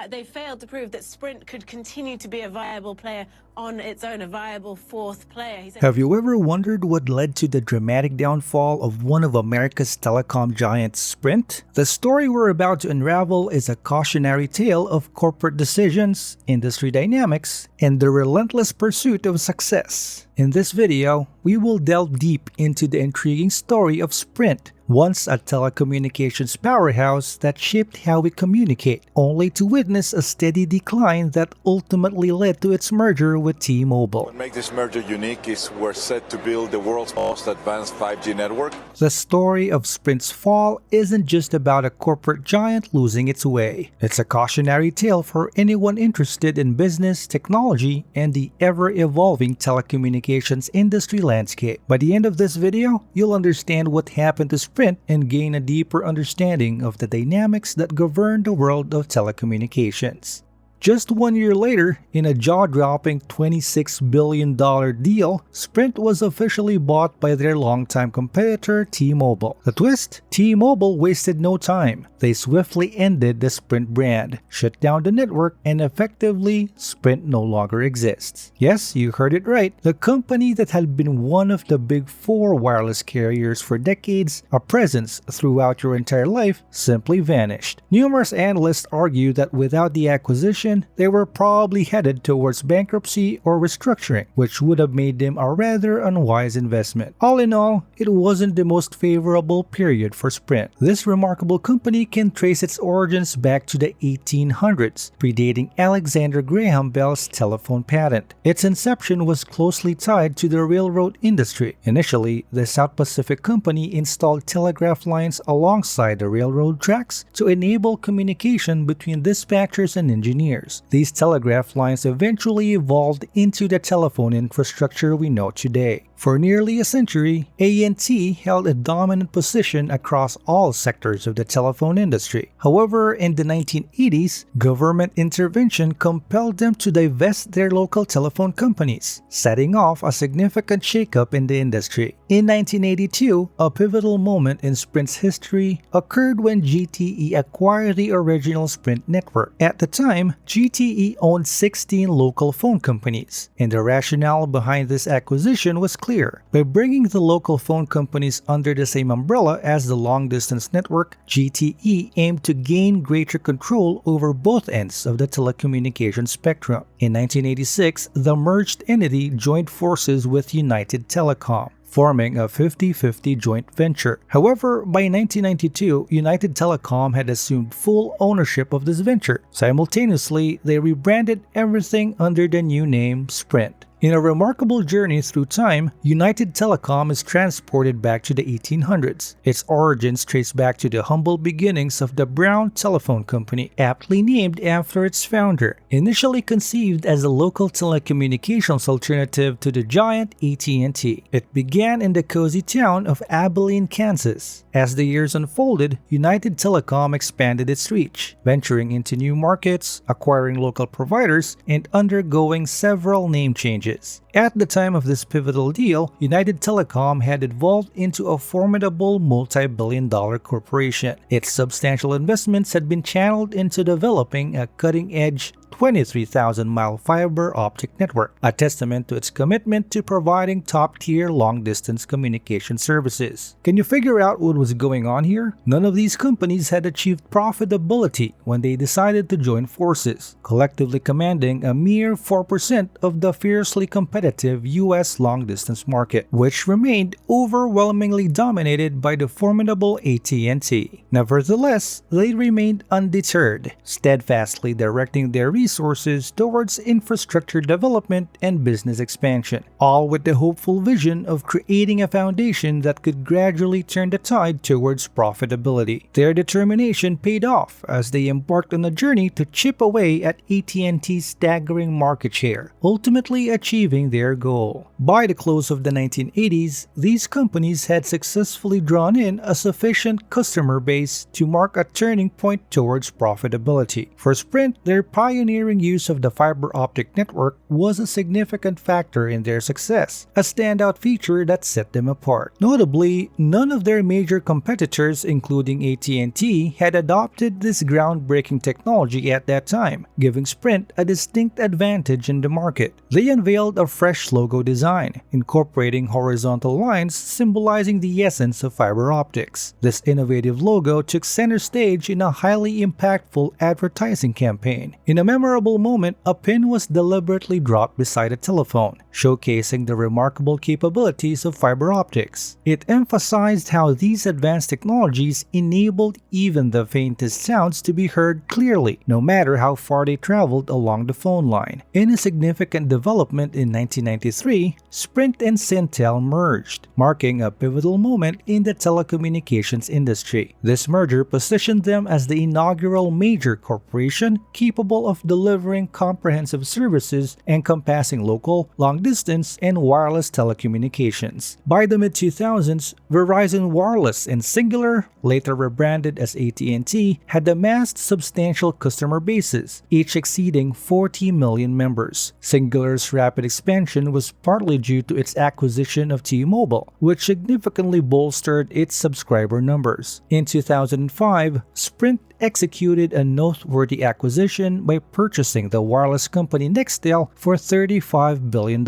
They failed to prove that Sprint could continue to be a viable player on its own, a viable fourth player. Have you ever wondered what led to the dramatic downfall of one of America's telecom giants, Sprint? The story we're about to unravel is a cautionary tale of corporate decisions, industry dynamics, and the relentless pursuit of success. In this video, we will delve deep into the intriguing story of Sprint, once a telecommunications powerhouse that shaped how we communicate, only to witness a steady decline that ultimately led to its merger with T-Mobile. What makes this merger unique is we're set to build the world's most advanced 5G network. The story of Sprint's fall isn't just about a corporate giant losing its way. It's a cautionary tale for anyone interested in business, technology, and the ever-evolving telecommunications industry landscape. By the end of this video, you'll understand what happened to Sprint and gain a deeper understanding of the dynamics that govern the world of telecommunications. Just 1 year later, in a jaw-dropping $26 billion deal, Sprint was officially bought by their longtime competitor T-Mobile. The twist? T-Mobile wasted no time. They swiftly ended the Sprint brand, shut down the network, and effectively, Sprint no longer exists. Yes, you heard it right. The company that had been one of the big four wireless carriers for decades, a presence throughout your entire life, simply vanished. Numerous analysts argue that without the acquisition, they were probably headed towards bankruptcy or restructuring, which would have made them a rather unwise investment. All in all, it wasn't the most favorable period for Sprint. This remarkable company can trace its origins back to the 1800s, predating Alexander Graham Bell's telephone patent. Its inception was closely tied to the railroad industry. Initially, the South Pacific Company installed telegraph lines alongside the railroad tracks to enable communication between dispatchers and engineers. These telegraph lines eventually evolved into the telephone infrastructure we know today. For nearly a century, AT&T held a dominant position across all sectors of the telephone industry. However, in the 1980s, government intervention compelled them to divest their local telephone companies, setting off a significant shakeup in the industry. In 1982, a pivotal moment in Sprint's history occurred when GTE acquired the original Sprint network. At the time, GTE owned 16 local phone companies, and the rationale behind this acquisition was clear. By bringing the local phone companies under the same umbrella as the long-distance network, GTE aimed to gain greater control over both ends of the telecommunications spectrum. In 1986, the merged entity joined forces with United Telecom, forming a 50-50 joint venture. However, by 1992, United Telecom had assumed full ownership of this venture. Simultaneously, they rebranded everything under the new name Sprint. In a remarkable journey through time, United Telecom is transported back to the 1800s. Its origins trace back to the humble beginnings of the Brown Telephone Company, aptly named after its founder. Initially conceived as a local telecommunications alternative to the giant AT&T, it began in the cozy town of Abilene, Kansas. As the years unfolded, United Telecom expanded its reach, venturing into new markets, acquiring local providers, and undergoing several name changes. At the time of this pivotal deal, United Telecom had evolved into a formidable multi-billion-dollar corporation. Its substantial investments had been channeled into developing a cutting-edge 23,000-mile fiber optic network, a testament to its commitment to providing top-tier long-distance communication services. Can you figure out what was going on here? None of these companies had achieved profitability when they decided to join forces, collectively commanding a mere 4% of the fiercely competitive US long-distance market, which remained overwhelmingly dominated by the formidable AT&T. Nevertheless, they remained undeterred, steadfastly directing their resources towards infrastructure development and business expansion, all with the hopeful vision of creating a foundation that could gradually turn the tide towards profitability. Their determination paid off as they embarked on a journey to chip away at AT&T's staggering market share, ultimately achieving their goal. By the close of the 1980s, these companies had successfully drawn in a sufficient customer base to mark a turning point towards profitability. For Sprint, their pioneering pioneering use of the fiber optic network was a significant factor in their success, a standout feature that set them apart. Notably, none of their major competitors, including AT&T, had adopted this groundbreaking technology at that time, giving Sprint a distinct advantage in the market. They unveiled a fresh logo design, incorporating horizontal lines symbolizing the essence of fiber optics. This innovative logo took center stage in a highly impactful advertising campaign. In a memorable moment, a pin was deliberately dropped beside a telephone, showcasing the remarkable capabilities of fiber optics. It emphasized how these advanced technologies enabled even the faintest sounds to be heard clearly, no matter how far they traveled along the phone line. In a significant development in 1993, Sprint and Syntel merged, marking a pivotal moment in the telecommunications industry. This merger positioned them as the inaugural major corporation capable of delivering comprehensive services encompassing local, long-distance, and wireless telecommunications. By the mid-2000s, Verizon Wireless and Singular, later rebranded as AT&T, had amassed substantial customer bases, each exceeding 40 million members. Singular's rapid expansion was partly due to its acquisition of T-Mobile, which significantly bolstered its subscriber numbers. In 2005, Sprint executed a noteworthy acquisition by purchasing the wireless company Nextel for $35 billion.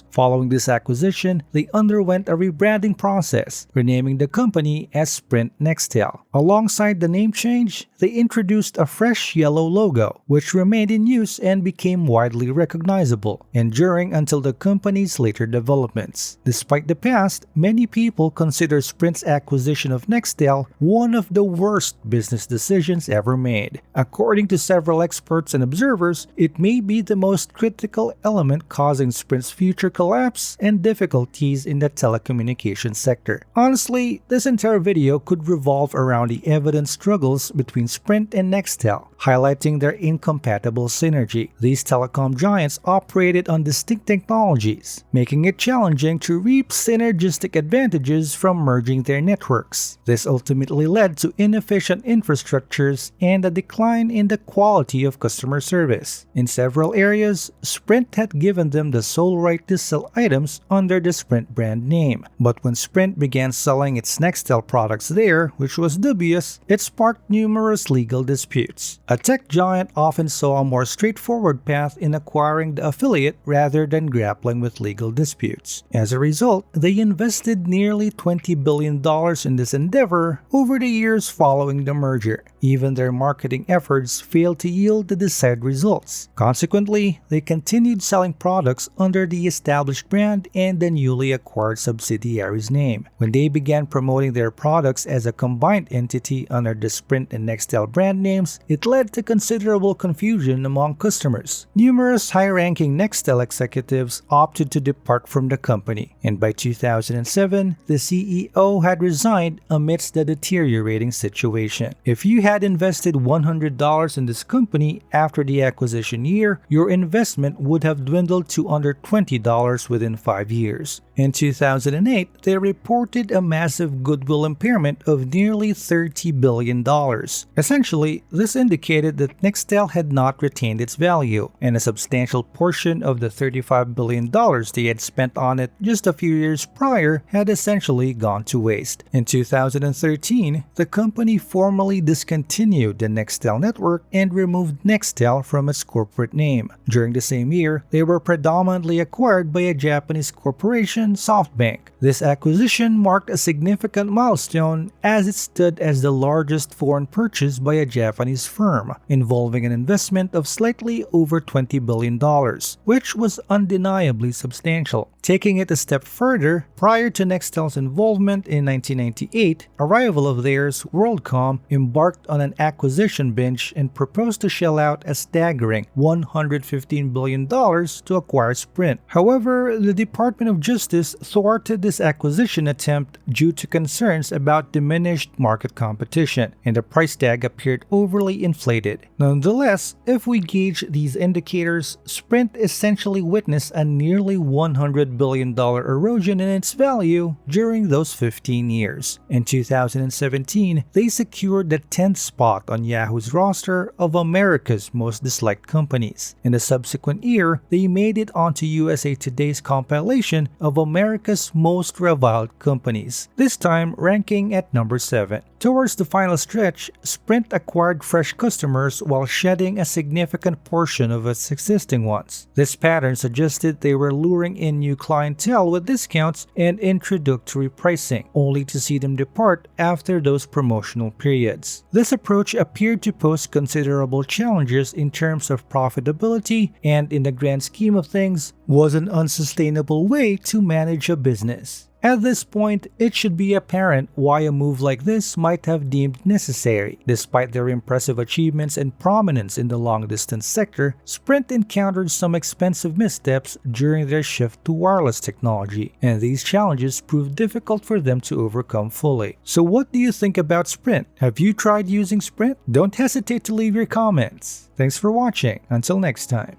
Following this acquisition, they underwent a rebranding process, renaming the company as Sprint Nextel. Alongside the name change, they introduced a fresh yellow logo, which remained in use and became widely recognizable, enduring until the company's later developments. Despite the past, many people consider Sprint's acquisition of Nextel one of the worst business decisions ever made. According to several experts and observers, it may be the most critical element causing Sprint's future collapse and difficulties in the telecommunications sector. Honestly, this entire video could revolve around the evident struggles between Sprint and Nextel, highlighting their incompatible synergy. These telecom giants operated on distinct technologies, making it challenging to reap synergistic advantages from merging their networks. This ultimately led to inefficient infrastructures and a decline in the quality of customer service. In several areas, Sprint had given them the sole right to sell items under the Sprint brand name. But when Sprint began selling its Nextel products there, which was dubious, it sparked numerous legal disputes. A tech giant often saw a more straightforward path in acquiring the affiliate rather than grappling with legal disputes. As a result, they invested nearly $20 billion in this endeavor over the years following the merger. Even their marketing efforts failed to yield the desired results. Consequently, they continued selling products under the established brand and the newly acquired subsidiary's name. When they began promoting their products as a combined entity under the Sprint and Nextel brand names, it led to considerable confusion among customers. Numerous high-ranking Nextel executives opted to depart from the company, and by 2007, the CEO had resigned amidst the deteriorating situation. If you had invested $100 in this company after the acquisition year, your investment would have dwindled to under $20 within 5 years. In 2008, they reported a massive goodwill impairment of nearly $30 billion. Essentially, this indicated that Nextel had not retained its value, and a substantial portion of the $35 billion they had spent on it just a few years prior had essentially gone to waste. In 2013, the company formally discontinued the Nextel network and removed Nextel from its corporate name. During the same year, they were predominantly acquired by a Japanese corporation, SoftBank. This acquisition marked a significant milestone as it stood as the largest foreign purchase by a Japanese firm, involving an investment of slightly over $20 billion, which was undeniably substantial. Taking it a step further, prior to Nextel's involvement in 1998, a rival of theirs, WorldCom, embarked on an acquisition binge and proposed to shell out a staggering $115 billion to acquire Sprint. However, the Department of Justice Justice thwarted this acquisition attempt due to concerns about diminished market competition, and the price tag appeared overly inflated. Nonetheless, if we gauge these indicators, Sprint essentially witnessed a nearly $100 billion erosion in its value during those 15 years. In 2017, they secured the 10th spot on Yahoo's roster of America's most disliked companies. In the subsequent year, they made it onto USA Today's compilation of America's most reviled companies, this time ranking at number 7. Towards the final stretch, Sprint acquired fresh customers while shedding a significant portion of its existing ones. This pattern suggested they were luring in new clientele with discounts and introductory pricing, only to see them depart after those promotional periods. This approach appeared to pose considerable challenges in terms of profitability and, in the grand scheme of things, was an unsustainable way to manage a business. At this point, it should be apparent why a move like this might have deemed necessary. Despite their impressive achievements and prominence in the long-distance sector, Sprint encountered some expensive missteps during their shift to wireless technology, and these challenges proved difficult for them to overcome fully. So what do you think about Sprint? Have you tried using Sprint? Don't hesitate to leave your comments. Thanks for watching. Until next time.